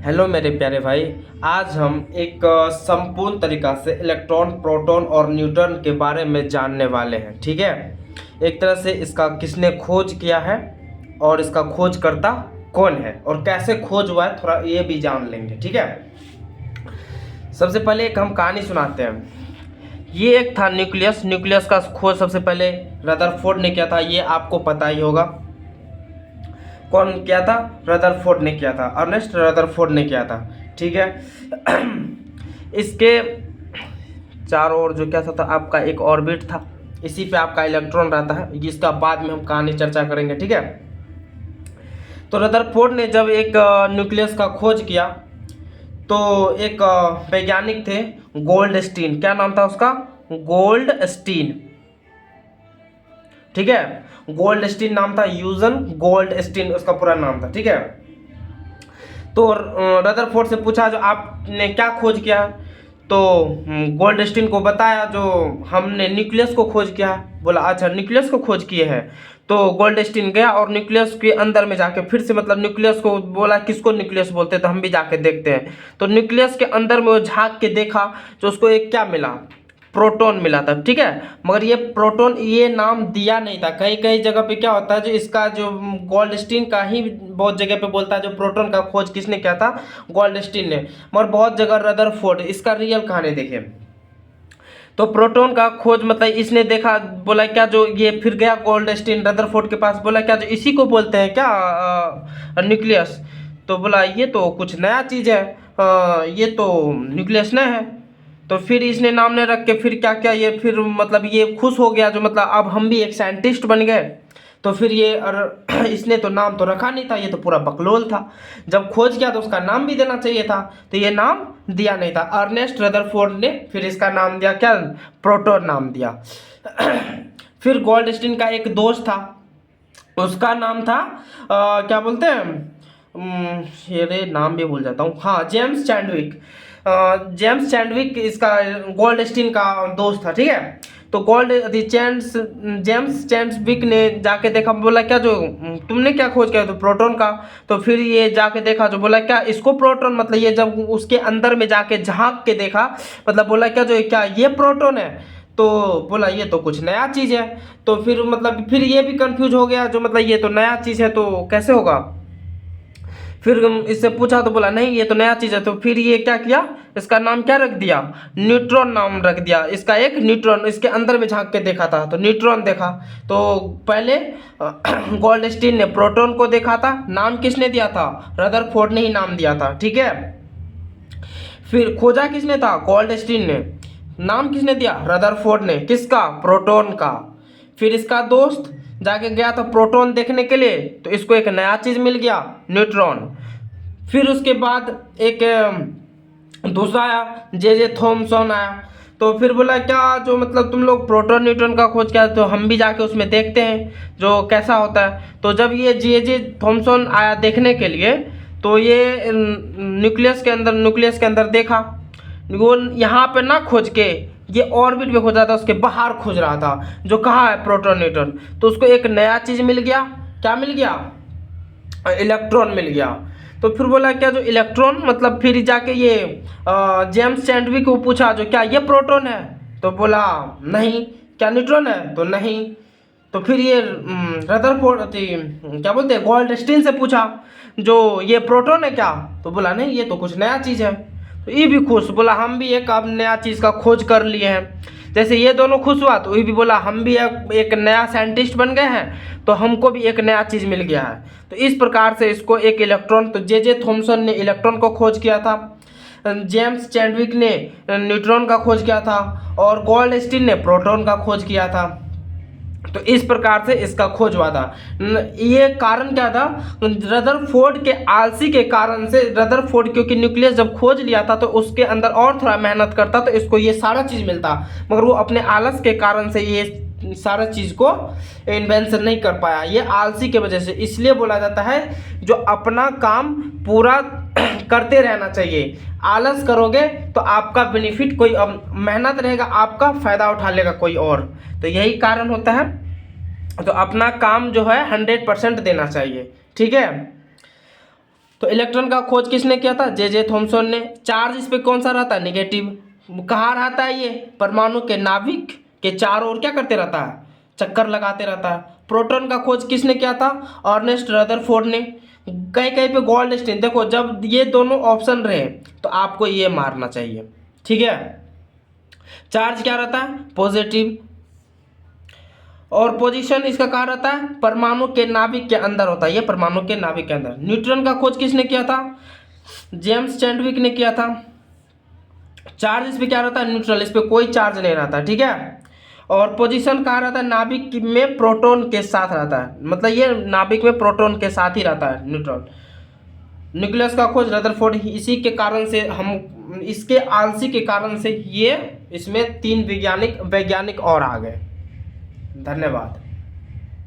Hello मेरे प्यारे भाई। आज हम एक संपूर्ण तरीका से इलेक्ट्रॉन, प्रोटॉन और न्यूट्रॉन के बारे में जानने वाले हैं। ठीक है, एक तरह से इसका किसने खोज किया है और इसका खोजकर्ता कौन है और कैसे खोज हुआ है, थोड़ा ये भी जान लेंगे। ठीक है, सबसे पहले एक हम कहानी सुनाते हैं। ये एक था न्यूक्लियस। न्यूक्लियस का खोज सबसे पहले रदरफोर्ड ने किया था, ये आपको पता ही होगा। कौन किया था? रदरफोर्ड ने किया था, अर्नेस्ट रदरफोर्ड ने किया था। ठीक है, इसके चारों ओर जो क्या था आपका एक ऑर्बिट था, इसी पे आपका इलेक्ट्रॉन रहता है। जिसका बाद में हम कहानी चर्चा करेंगे। ठीक है, तो रदरफोर्ड ने जब एक न्यूक्लियस का खोज किया तो एक वैज्ञानिक थे गोल्डस्टीन। क्या नाम था उसका? गोल्डस्टीन। ठीक है, गोल्डस्टीन नाम था, यूजन गोल्डस्टीन उसका पूरा नाम था। ठीक है, तो रदरफोर्ड से पूछा जो आपने क्या खोज किया, तो गोल्डस्टीन को बताया जो हमने न्यूक्लियस को खोज किया। बोला अच्छा न्यूक्लियस को खोज किए हैं। तो गोल्डस्टीन गया और न्यूक्लियस के अंदर में जाके फिर से मतलब न्यूक्लियस को बोला किसको न्यूक्लियस बोलते हैं, तो हम भी जाके देखते हैं। तो न्यूक्लियस के अंदर में वो झांक के देखा तो उसको एक क्या मिला? प्रोटॉन मिला था। ठीक है, मगर ये प्रोटॉन ये नाम दिया नहीं था। कई कई जगह पे क्या होता है जो इसका जो गोल्डस्टीन का ही बहुत जगह पे बोलता है जो प्रोटॉन का खोज किसने किया था? गोल्डस्टीन ने। मगर बहुत जगह रदरफोर्ड। इसका रियल कहानी देखें तो प्रोटॉन का खोज मतलब इसने देखा, बोला क्या जो ये फिर गया गोल्डस्टीन रदरफोर्ड के पास, बोला क्या जो इसी को बोलते हैं क्या न्यूक्लियस? तो बोला ये तो कुछ नया चीज़ है, ये तो न्यूक्लियस नहीं है। तो फिर इसने नाम ने रख के फिर क्या क्या ये फिर मतलब ये खुश हो गया जो मतलब अब हम भी एक साइंटिस्ट बन गए। तो फिर ये और इसने तो नाम तो रखा नहीं था, ये तो पूरा बकलोल था। जब खोज किया तो उसका नाम भी देना चाहिए था, तो ये नाम दिया नहीं था। अर्नेस्ट रदरफोर्ड ने फिर इसका नाम दिया क्या? प्रोटॉन नाम दिया। फिर गोल्डस्टीन का एक दोस्त था, उसका नाम था क्या बोलते हैं, ये नाम भी भूल जाता हूँ। हाँ, जेम्स चैडविक। जेम्स चैडविक इसका गोल्डस्टीन का दोस्त था। ठीक है, तो जेम्स चैडविक ने जाके देखा, बोला क्या जो तुमने क्या खोज किया? तो प्रोटॉन का। तो फिर ये जाके देखा जो बोला क्या इसको प्रोटॉन मतलब ये जब उसके अंदर में जाके झांक के देखा मतलब बोला क्या जो क्या ये प्रोटॉन है? तो बोला ये तो कुछ नया चीज़ है। तो फिर मतलब फिर ये भी कंफ्यूज हो गया जो मतलब ये तो नया चीज़ है तो कैसे होगा? फिर इससे पूछा तो बोला नहीं ये तो नया चीज़ है। तो फिर ये क्या किया, इसका नाम क्या रख दिया? न्यूट्रॉन नाम रख दिया। इसका एक न्यूट्रॉन इसके अंदर में झांक के देखा था तो न्यूट्रॉन देखा। तो पहले गोल्डस्टीन ने प्रोटॉन को देखा था, नाम किसने दिया था? रदरफोर्ड ने ही नाम दिया था। ठीक है, फिर खोजा किसने था? गोल्डस्टीन ने। नाम किसने दिया? रदरफोर्ड ने। किसका? प्रोटॉन का। फिर इसका दोस्त जाके गया था प्रोटॉन देखने के लिए, तो इसको एक नया चीज़ मिल गया, न्यूट्रॉन। फिर उसके बाद एक दूसरा आया, जे थॉमसन आया। तो फिर बोला क्या जो मतलब तुम लोग प्रोटॉन न्यूट्रॉन का खोज किया तो हम भी जाके उसमें देखते हैं जो कैसा होता है। तो जब ये जे थॉमसन आया देखने के लिए तो ये न्यूक्लियस के अंदर देखा, वो यहाँ पे ना खोज के ये ऑर्बिट में खोज रहा था, उसके बाहर खोज रहा था जो कहाँ है प्रोटॉन न्यूट्रॉन। तो उसको एक नया चीज़ मिल गया। क्या मिल गया? इलेक्ट्रॉन मिल गया। तो फिर बोला क्या जो इलेक्ट्रॉन मतलब फिर जाके ये जेम्स चैडविक को पूछा जो क्या ये प्रोटॉन है? तो बोला नहीं। क्या न्यूट्रॉन है? तो नहीं। तो फिर ये रदरफोर्ड क्या बोलते हैं गोल्डस्टीन से पूछा जो ये प्रोटॉन है क्या? तो बोला नहीं ये तो कुछ नया चीज़ है। तो ये भी खुश, बोला हम भी एक अब नया चीज़ का खोज कर लिए हैं। जैसे ये दोनों खुश हुआ तो ये भी बोला हम भी एक नया साइंटिस्ट बन गए हैं, तो हमको भी एक नया चीज़ मिल गया है। तो इस प्रकार से इसको एक इलेक्ट्रॉन, तो जे थॉमसन ने इलेक्ट्रॉन को खोज किया था, जेम्स चैडविक ने न्यूट्रॉन का खोज किया था और गोल्डस्टीन ने प्रोटॉन का खोज किया था। तो इस प्रकार से इसका खोज हुआ था। ये कारण क्या था? रदरफोर्ड के आलसी के कारण से। रदरफोर्ड क्योंकि न्यूक्लियस जब खोज लिया था तो उसके अंदर और थोड़ा मेहनत करता तो इसको ये सारा चीज़ मिलता, मगर वो अपने आलस के कारण से ये सारा चीज़ को इन्वेंशन नहीं कर पाया, ये आलसी के वजह से। इसलिए बोला जाता है जो अपना काम पूरा करते रहना चाहिए। आलस करोगे तो आपका बेनिफिट कोई, मेहनत रहेगा आपका फ़ायदा उठा लेगा कोई और। तो यही कारण होता है। तो अपना काम जो है 100% देना चाहिए। ठीक है, तो इलेक्ट्रॉन का खोज किसने किया था? जे थॉमसन ने। चार्ज इस पे कौन सा रहता है? नेगेटिव। कहाँ रहता है ये? परमाणु के नाभिक के चारों ओर क्या करते रहता है? चक्कर लगाते रहता है। प्रोटॉन का खोज किसने किया था? अर्नेस्ट रदरफोर्ड ने। कहीं कहीं पे गोल्डस्टीन। देखो जब ये दोनों ऑप्शन रहे तो आपको ये मारना चाहिए, ठीक है। चार्ज क्या रहता है? पॉजिटिव। और पोजीशन इसका कहाँ रहता है? परमाणु के नाभिक के अंदर होता है, ये परमाणु के नाभिक के अंदर। न्यूट्रॉन का खोज किसने किया था? जेम्स चैडविक ने किया था। चार्ज इस पे क्या रहता है? न्यूट्रल। इस पे कोई चार्ज नहीं रहता, ठीक है। और पोजीशन कहाँ रहता है? नाभिक में प्रोटॉन के साथ रहता है, मतलब ये नाभिक में प्रोटॉन के साथ ही रहता है न्यूट्रॉन। न्यूक्लियस का खोज रदरफोर्ड, इसी के कारण से हम इसके आलसी के कारण से ये इसमें 3 वैज्ञानिक और आ गए। धन्यवाद।